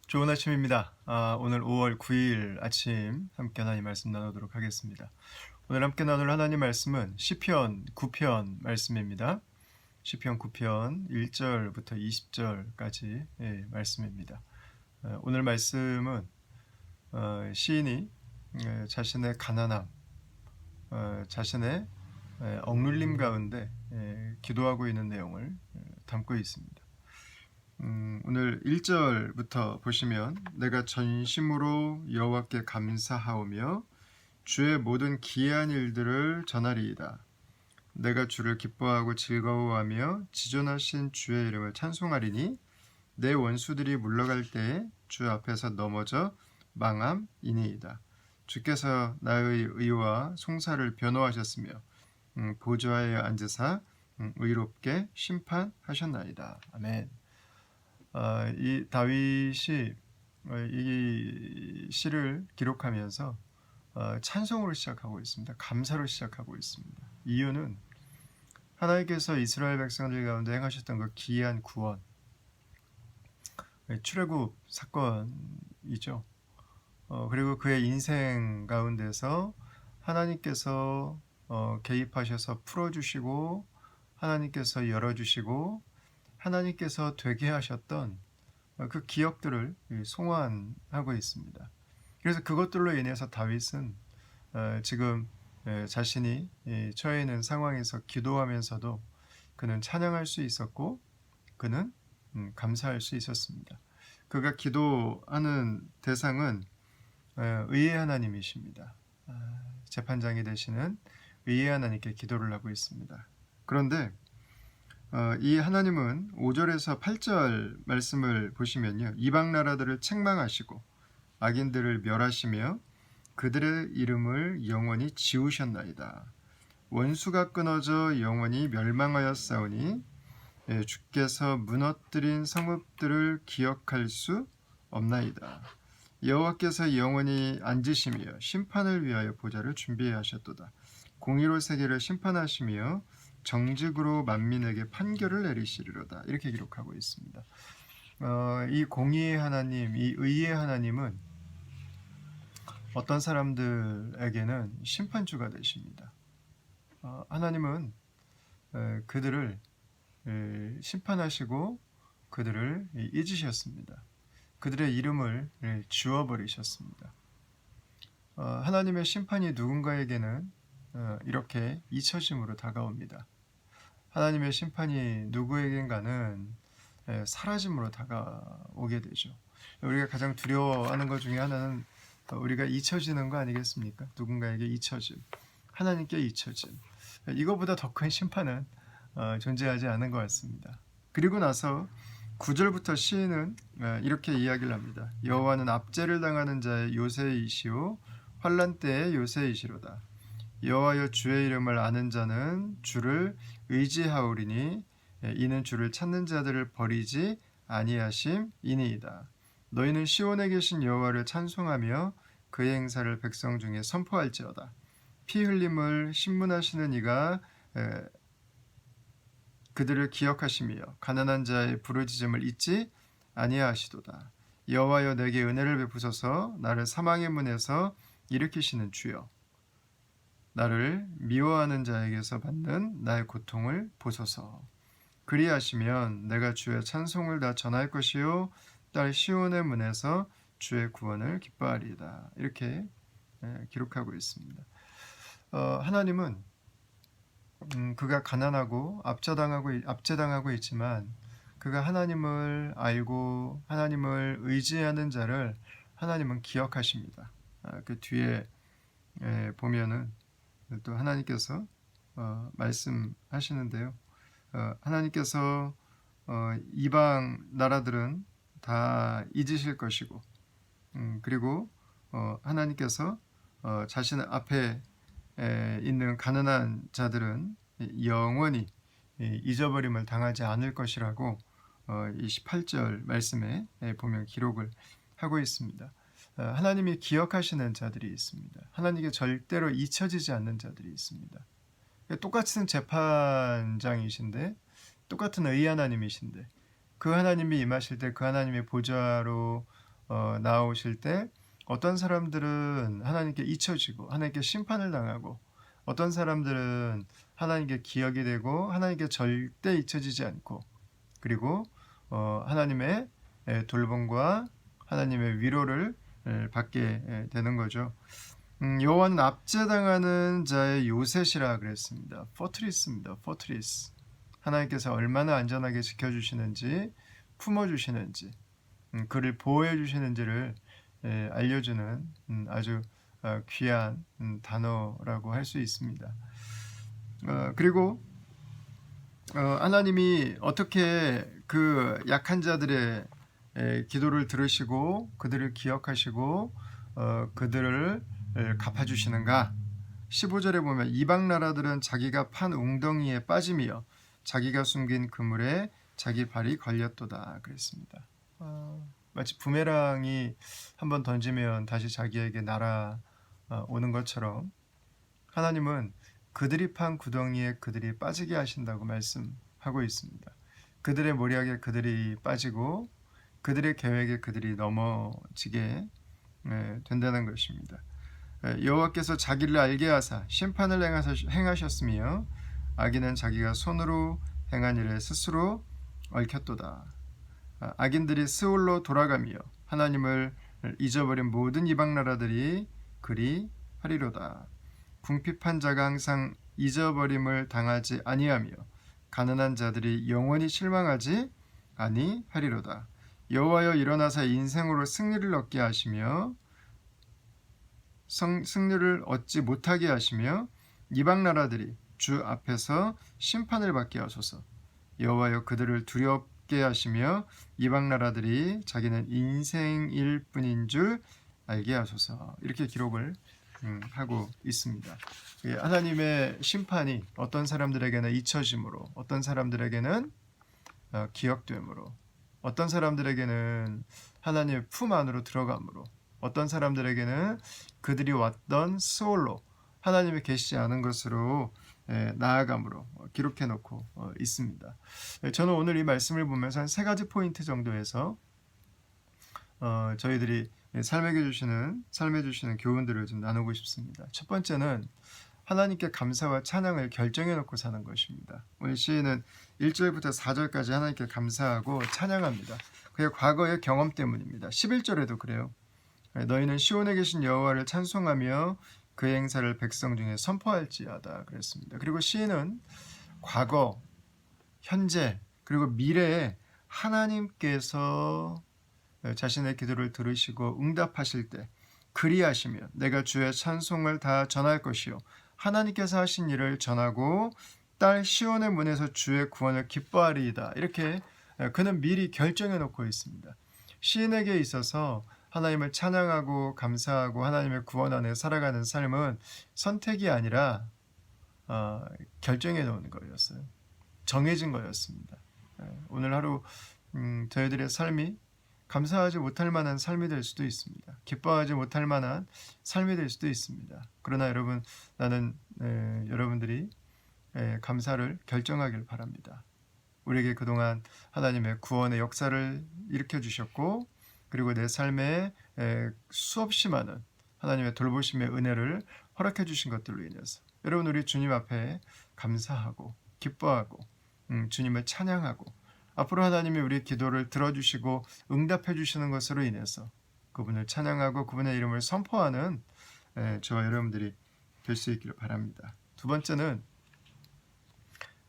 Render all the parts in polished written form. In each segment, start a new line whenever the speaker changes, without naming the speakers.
좋은 아침입니다. 오늘 5월 9일 아침 함께 하나님 말씀 나누도록 하겠습니다. 오늘 함께 나눌 하나님 말씀은 시편 9편 말씀입니다. 시편 9편 1절부터 20절까지 말씀입니다. 오늘 말씀은 시인이 자신의 가난함, 자신의 억눌림 가운데 기도하고 있는 내용을 담고 있습니다. 오늘 1절부터 보시면 내가 전심으로 여호와께 감사하오며 주의 모든 기이한 일들을 전하리이다. 내가 주를 기뻐하고 즐거워하며 지존하신 주의 이름을 찬송하리니 내 원수들이 물러갈 때에 주 앞에서 넘어져 망함이니이다. 주께서 나의 의와 송사를 변호하셨으며 보좌에 앉으사 의롭게 심판하셨나이다. 아멘. 이 다윗이 이 시를 기록하면서 찬송으로 시작하고 있습니다. 감사로 시작하고 있습니다. 이유는 하나님께서 이스라엘 백성들 가운데 행하셨던 그 기이한 구원, 출애굽 사건이죠. 그리고 그의 인생 가운데서 하나님께서 개입하셔서 풀어주시고 하나님께서 열어주시고 하나님께서 되게 하셨던 그 기억들을 송환하고 있습니다. 그래서 그것들로 인해서 다윗은 지금 자신이 처해 있는 상황에서 기도하면서도 그는 찬양할 수 있었고 그는 감사할 수 있었습니다. 그가 기도하는 대상은 의의 하나님이십니다. 재판장이 되시는 의의 하나님께 기도를 하고 있습니다. 그런데 이 하나님은 5절에서 8절 말씀을 보시면요, 이방 나라들을 책망하시고 악인들을 멸하시며 그들의 이름을 영원히 지우셨나이다. 원수가 끊어져 영원히 멸망하였사오니 주께서 무너뜨린 성읍들을 기억할 수 없나이다. 여호와께서 영원히 앉으시며 심판을 위하여 보좌를 준비하셨도다. 공의로 세계를 심판하시며 정직으로 만민에게 판결을 내리시리로다. 이렇게 기록하고 있습니다. 이 공의의 하나님, 이 의의 하나님은 어떤 사람들에게는 심판주가 되십니다. 하나님은 그들을 심판하시고 그들을 잊으셨습니다. 그들의 이름을 지워버리셨습니다. 하나님의 심판이 누군가에게는 이렇게 잊혀짐으로 다가옵니다. 하나님의 심판이 누구에겐가는 사라짐으로 다가오게 되죠. 우리가 가장 두려워하는 것 중에 하나는 우리가 잊혀지는 거 아니겠습니까? 누군가에게 잊혀짐, 하나님께 잊혀짐. 이거보다 더 큰 심판은 존재하지 않은 것 같습니다. 그리고 나서 9절부터 시인은 이렇게 이야기를 합니다. 여호와는 압제를 당하는 자의 요새이시오 환난 때의 요새이시로다. 여호와여 주의 이름을 아는 자는 주를 의지하오리니 이는 주를 찾는 자들을 버리지 아니하심이니이다. 너희는 시온에 계신 여호와를 찬송하며 그의 행사를 백성 중에 선포할지어다. 피 흘림을 신문하시는 이가 그들을 기억하시며 가난한 자의 부르짖음을 잊지 아니하시도다. 여호와여 내게 은혜를 베푸소서. 나를 사망의 문에서 일으키시는 주여, 나를 미워하는 자에게서 받는 나의 고통을 보소서. 그리하시면 내가 주의 찬송을 다 전할 것이요 딸 시온의 문에서 주의 구원을 기뻐하리이다. 이렇게 기록하고 있습니다. 하나님은 그가 가난하고 압제당하고 있지만 그가 하나님을 알고 하나님을 의지하는 자를 하나님은 기억하십니다. 그 뒤에 보면은 또 하나님께서 말씀하시는데요. 하나님께서 이방 나라들은 다 잊으실 것이고 그리고 하나님께서 자신 앞에 있는 가난한 자들은 영원히 잊어버림을 당하지 않을 것이라고 이 18절 말씀에 보면 기록을 하고 있습니다. 하나님이 기억하시는 자들이 있습니다. 하나님께 절대로 잊혀지지 않는 자들이 있습니다. 똑같은 재판장이신데 똑같은 의의 하나님이신데 그 하나님이 임하실 때 그 하나님의 보좌로 나오실 때 어떤 사람들은 하나님께 잊혀지고 하나님께 심판을 당하고 어떤 사람들은 하나님께 기억이 되고 하나님께 절대 잊혀지지 않고 그리고 하나님의 돌봄과 하나님의 위로를 받게 되는 거죠. 여호와는 압제당하는 자의 요새시라 그랬습니다. 포트리스입니다. 포트리스. 하나님께서 얼마나 안전하게 지켜주시는지 품어주시는지 그를 보호해주시는지를 알려주는 아주 귀한 단어라고 할 수 있습니다. 그리고 하나님이 어떻게 그 약한 자들의 기도를 들으시고 그들을 기억하시고 그들을 갚아주시는가? 15절에 보면 이방 나라들은 자기가 판 웅덩이에 빠짐이여 자기가 숨긴 그물에 자기 발이 걸렸도다 그랬습니다. 마치 부메랑이 한번 던지면 다시 자기에게 날아오는 것처럼 하나님은 그들이 판 구덩이에 그들이 빠지게 하신다고 말씀하고 있습니다. 그들의 모략에 그들이 빠지고 그들의 계획에 그들이 넘어지게 된다는 것입니다. 여호와께서 자기를 알게 하사 심판을 행하셨으며 악인은 자기가 손으로 행한 일에 스스로 얽혔도다. 악인들이 스올로 돌아가며 하나님을 잊어버린 모든 이방 나라들이 그리 하리로다. 궁핍한 자가 항상 잊어버림을 당하지 아니하며 가난한 자들이 영원히 실망하지 아니하리로다. 여호와여 일어나사 인생으로 승리를 얻게 하시며 승리를 얻지 못하게 하시며 이방 나라들이 주 앞에서 심판을 받게 하소서. 여호와여 그들을 두렵게 하시며 이방 나라들이 자기는 인생일 뿐인 줄 알게 하소서. 이렇게 기록을 하고 있습니다. 하나님의 심판이 어떤 사람들에게는 잊혀짐으로 어떤 사람들에게는 기억됨으로 어떤 사람들에게는 하나님의 품 안으로 들어감으로 어떤 사람들에게는 그들이 왔던 스올로 하나님이 계시지 않은 것으로 나아감으로 기록해 놓고 있습니다. 저는 오늘 이 말씀을 보면서 한 세 가지 포인트 정도에서 저희들이 삶에 주시는 교훈들을 좀 나누고 싶습니다. 첫 번째는 하나님께 감사와 찬양을 결정해 놓고 사는 것입니다. 오늘 시인은 1절부터 4절까지 하나님께 감사하고 찬양합니다. 그의 과거의 경험 때문입니다. 11절에도 그래요. 너희는 시온에 계신 여호와를 찬송하며 그의 행사를 백성 중에 선포할지어다 그랬습니다. 그리고 시인은 과거, 현재 그리고 미래에 하나님께서 자신의 기도를 들으시고 응답하실 때 그리하시며 내가 주의 찬송을 다 전할 것이요 하나님께서 하신 일을 전하고 딸 시온의 문에서 주의 구원을 기뻐하리이다. 이렇게 그는 미리 결정해 놓고 있습니다. 시인에게 있어서 하나님을 찬양하고 감사하고 하나님의 구원 안에 살아가는 삶은 선택이 아니라 결정해 놓은 거였어요. 정해진 거였습니다. 오늘 하루 저희들의 삶이 감사하지 못할 만한 삶이 될 수도 있습니다. 기뻐하지 못할 만한 삶이 될 수도 있습니다. 그러나 여러분, 나는 여러분들이 감사를 결정하길 바랍니다. 우리에게 그동안 하나님의 구원의 역사를 일으켜 주셨고 그리고 내 삶에 수없이 많은 하나님의 돌보심의 은혜를 허락해 주신 것들로 인해서 여러분 우리 주님 앞에 감사하고 기뻐하고 주님을 찬양하고 앞으로 하나님이 우리 기도를 들어주시고 응답해 주시는 것으로 인해서 그분을 찬양하고 그분의 이름을 선포하는 저와 여러분들이 될 수 있기를 바랍니다. 두 번째는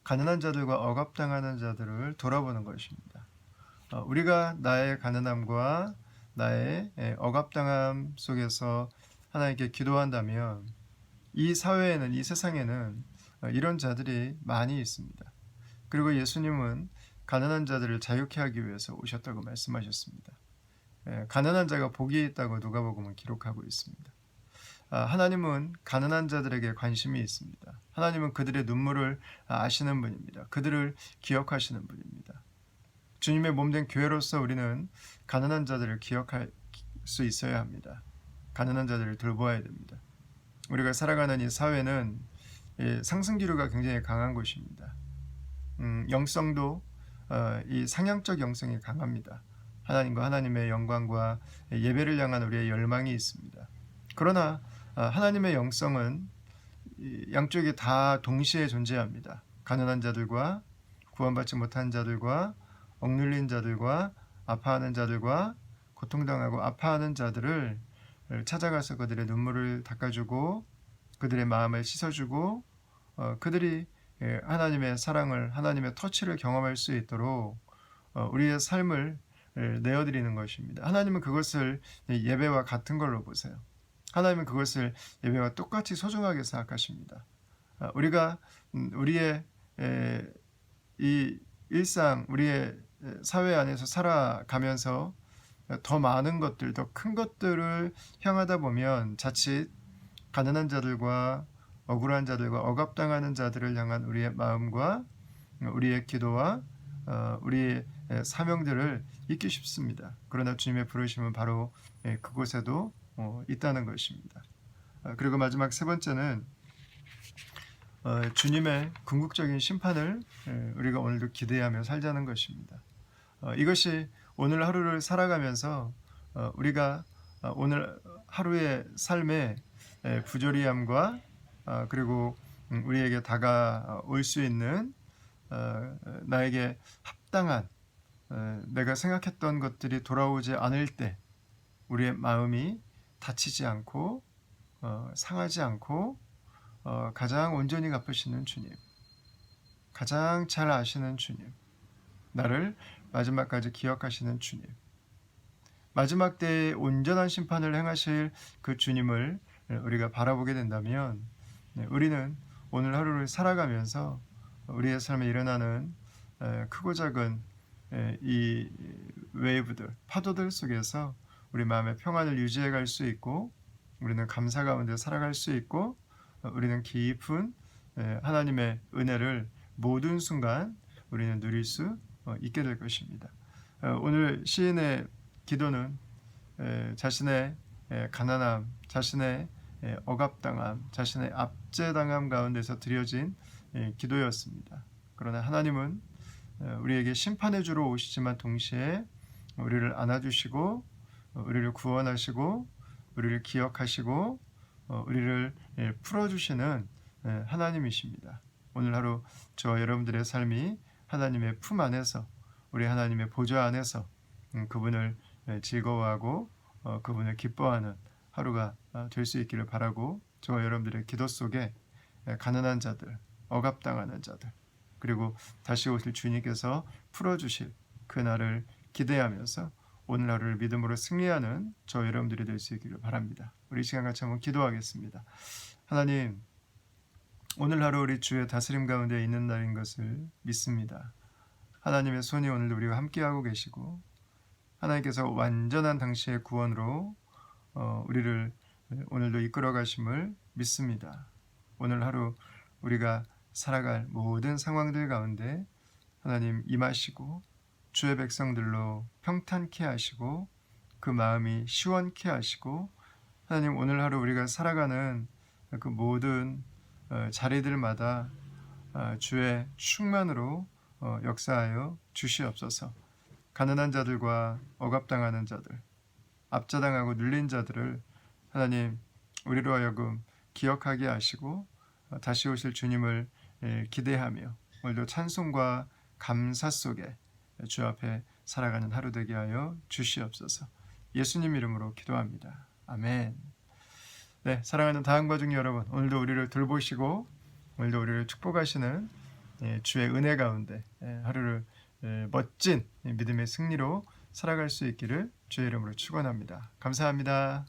가난한 자들과 억압당하는 자들을 돌아보는 것입니다. 우리가 나의 가난함과 나의 억압당함 속에서 하나님께 기도한다면 이 사회에는 이 세상에는 이런 자들이 많이 있습니다. 그리고 예수님은 가난한 자들을 자유케 하기 위해서 오셨다고 말씀하셨습니다. 가난한 자가 복이 있다고 누가복음은 기록하고 있습니다. 하나님은 가난한 자들에게 관심이 있습니다. 하나님은 그들의 눈물을 아시는 분입니다. 그들을 기억하시는 분입니다. 주님의 몸된 교회로서 우리는 가난한 자들을 기억할 수 있어야 합니다. 가난한 자들을 돌보아야 됩니다. 우리가 살아가는 이 사회는 상승기류가 굉장히 강한 곳입니다. 영성도 이 상향적 영성이 강합니다. 하나님과 하나님의 영광과 예배를 향한 우리의 열망이 있습니다. 그러나 하나님의 영성은 양쪽이 다 동시에 존재합니다. 가난한 자들과 구원받지 못한 자들과 억눌린 자들과 아파하는 자들과 고통당하고 아파하는 자들을 찾아가서 그들의 눈물을 닦아주고 그들의 마음을 씻어주고 그들이 하나님의 사랑을, 하나님의 터치를 경험할 수 있도록 우리의 삶을 내어드리는 것입니다. 하나님은 그것을 예배와 같은 걸로 보세요. 하나님은 그것을 예배와 똑같이 소중하게 생각하십니다. 우리가 우리의 이 일상, 우리의 사회 안에서 살아가면서 더 많은 것들, 더 큰 것들을 향하다 보면 자칫 가난한 자들과 억울한 자들과 억압당하는 자들을 향한 우리의 마음과 우리의 기도와 우리의 사명들을 잊기 쉽습니다. 그러나 주님의 부르심은 바로 그곳에도 있다는 것입니다. 그리고 마지막 세 번째는 주님의 궁극적인 심판을 우리가 오늘도 기대하며 살자는 것입니다. 이것이 오늘 하루를 살아가면서 우리가 오늘 하루의 삶의 부조리함과 그리고 우리에게 다가올 수 있는 나에게 합당한 내가 생각했던 것들이 돌아오지 않을 때 우리의 마음이 다치지 않고 상하지 않고 가장 온전히 갚으시는 주님, 가장 잘 아시는 주님, 나를 마지막까지 기억하시는 주님, 마지막 때에 온전한 심판을 행하실 그 주님을 우리가 바라보게 된다면 우리는 오늘 하루를 살아가면서 우리의 삶에 일어나는 크고 작은 이 웨이브들, 파도들 속에서 우리 마음의 평안을 유지해 갈 수 있고 우리는 감사 가운데 살아갈 수 있고 우리는 깊은 하나님의 은혜를 모든 순간 우리는 누릴 수 있게 될 것입니다. 오늘 시인의 기도는 자신의 가난함, 자신의 억압당함, 자신의 압제당함 가운데서 드려진 기도였습니다. 그러나 하나님은 우리에게 심판의 주로 오시지만 동시에 우리를 안아주시고 우리를 구원하시고 우리를 기억하시고 우리를 풀어주시는 하나님이십니다. 오늘 하루 저와 여러분들의 삶이 하나님의 품 안에서 우리 하나님의 보좌 안에서 그분을 즐거워하고 그분을 기뻐하는 하루가 될 수 있기를 바라고 저와 여러분들의 기도 속에 가난한 자들, 억압당하는 자들 그리고 다시 오실 주님께서 풀어주실 그날을 기대하면서 오늘 하루를 믿음으로 승리하는 저와 여러분들이 될 수 있기를 바랍니다. 우리 시간 같이 한번 기도하겠습니다. 하나님, 오늘 하루 우리 주의 다스림 가운데 있는 날인 것을 믿습니다. 하나님의 손이 오늘도 우리와 함께하고 계시고 하나님께서 완전한 당시의 구원으로 우리를 오늘도 이끌어 가심을 믿습니다. 오늘 하루 우리가 살아갈 모든 상황들 가운데 하나님 임하시고 주의 백성들로 평탄케 하시고 그 마음이 시원케 하시고 하나님 오늘 하루 우리가 살아가는 그 모든 자리들마다 주의 충만으로 역사하여 주시옵소서. 가난한 자들과 억압당하는 자들, 압제당하고 눌린 자들을 하나님 우리로 하여금 기억하게 하시고 다시 오실 주님을 기대하며 오늘도 찬송과 감사 속에 주 앞에 살아가는 하루 되게 하여 주시옵소서. 예수님 이름으로 기도합니다. 아멘. 네, 사랑하는 다음과 중 여러분, 오늘도 우리를 돌보시고 오늘도 우리를 축복하시는 주의 은혜 가운데 하루를 멋진 믿음의 승리로 살아갈 수 있기를 주의 이름으로 축원합니다. 감사합니다.